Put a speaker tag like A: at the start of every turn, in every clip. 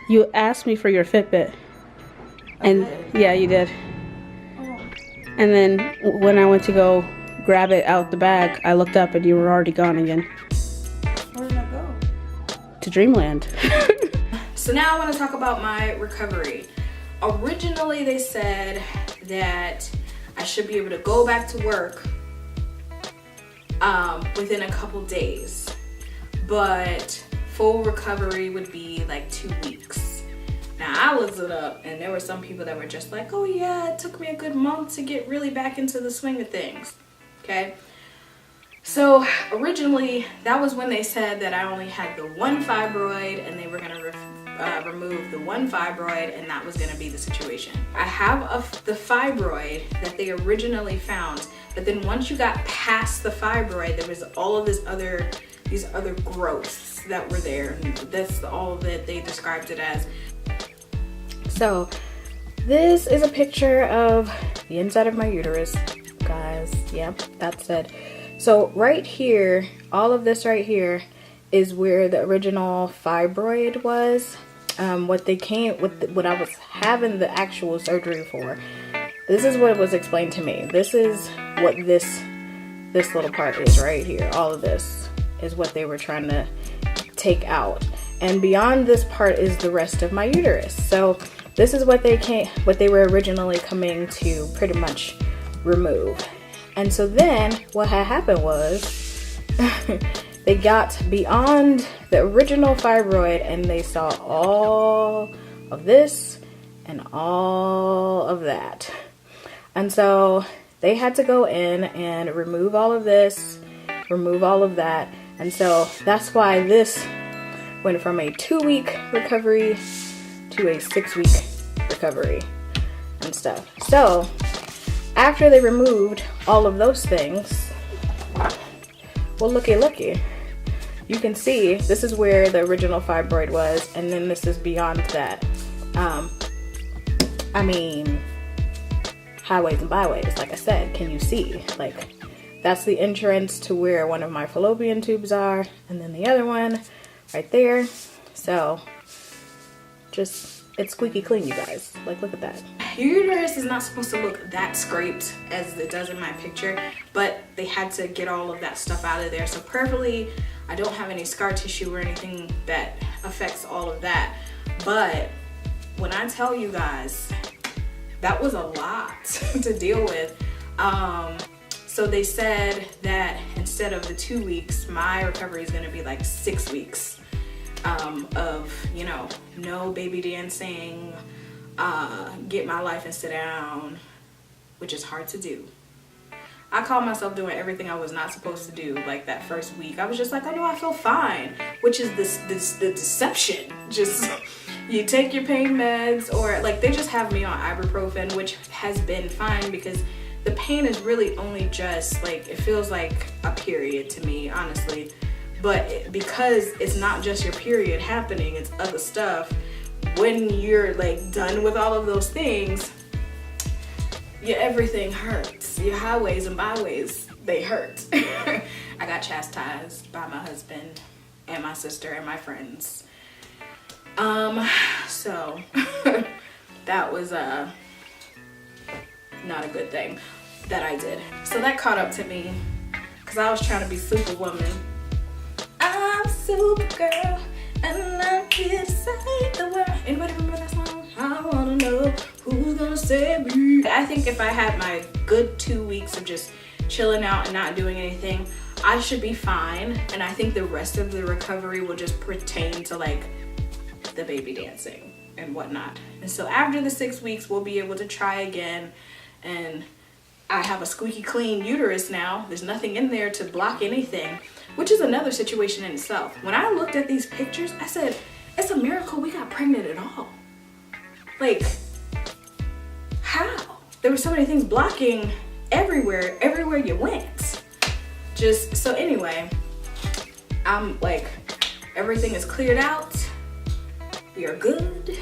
A: You asked me for your Fitbit. And yeah, you did. And then when I went to go grab it out the bag, I looked up and you were already gone again.
B: Where did I go?
A: To Dreamland.
B: So now I want to talk about my recovery. Originally they said that I should be able to go back to work within a couple days, but full recovery would be like 2 weeks. Now I looked it up and there were some people that were just like, oh yeah, it took me a good month to get really back into the swing of things. Okay, so originally that was when they said that I only had the one fibroid and they were going to remove the one fibroid, and that was going to be the situation. I have the fibroid that they originally found, but then once you got past the fibroid, there was all of these other growths that were there, and that's all that they described it as. So this is a picture of the inside of my uterus, guys. Yep, that's it. So right here, all of this right here is where the original fibroid was. What I was having the actual surgery for. This is what was explained to me. This is what this little part is right here. All of this is what they were trying to take out. And beyond this part is the rest of my uterus. So this is what they were originally coming to pretty much remove. And so then what had happened was they got beyond the original fibroid and they saw all of this and all of that. And so they had to go in and remove all of this, remove all of that. And so that's why this went from a 2-week recovery to a 6-week recovery and stuff. So after they removed all of those things, well, looky. You can see this is where the original fibroid was, and then this is beyond that. I mean, highways and byways, like I said, can you see? Like, that's the entrance to where one of my fallopian tubes are, and then the other one right there. So, just, it's squeaky clean, you guys. Like, look at that. Your uterus is not supposed to look that scraped as it does in my picture, but they had to get all of that stuff out of there. So perfectly, I don't have any scar tissue or anything that affects all of that. But when I tell you guys, that was a lot to deal with. So they said that instead of the 2 weeks, my recovery is gonna be like 6 weeks of, you know, no baby dancing, get my life and sit down, which is hard to do. I called myself doing everything I was not supposed to do. Like that first week, I was just like, oh no, I feel fine, which is the deception. Just you take your pain meds, or like they just have me on ibuprofen, which has been fine because the pain is really only just like, it feels like a period to me, honestly. But because it's not just your period happening, it's other stuff. When you're like done with all of those things, your everything hurts. Your highways and byways, they hurt. I got chastised by my husband and my sister and my friends. So that was not a good thing that I did. So that caught up to me because I was trying to be Superwoman. I'm Supergirl and I'm here to save the world. Anybody remember that song? I wanna know who's gonna save me. I think if I had my good 2 weeks of just chilling out and not doing anything, I should be fine. And I think the rest of the recovery will just pertain to like the baby dancing and whatnot. And so after the 6 weeks, we'll be able to try again. And I have a squeaky clean uterus now. There's nothing in there to block anything, which is another situation in itself. When I looked at these pictures, I said, it's a miracle we got pregnant at all. Like, how? There were so many things blocking everywhere you went. Just, so anyway, I'm like, everything is cleared out. We are good.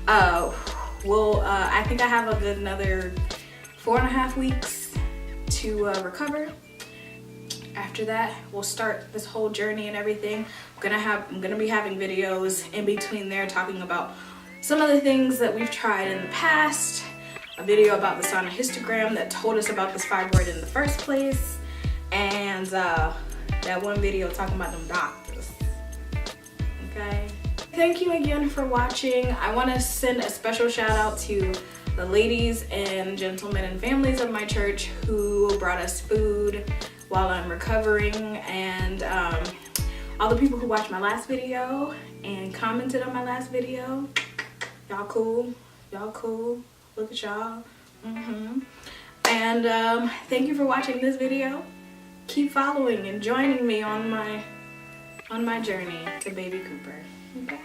B: I think I have a good another 4.5 weeks to recover. after that, we'll start this whole journey and everything. I'm gonna be having videos in between there talking about some of the things that we've tried in the past, a video about the sonohistogram that told us about this fibroid in the first place, and that one video talking about them doctors. Okay. Thank you again for watching. I want to send a special shout out to the ladies and gentlemen and families of my church who brought us food while I'm recovering, and all the people who watched my last video and commented on my last video. Y'all cool. Y'all cool. Look at y'all. And thank you for watching this video. Keep following and joining me on my journey to baby Cooper. Okay?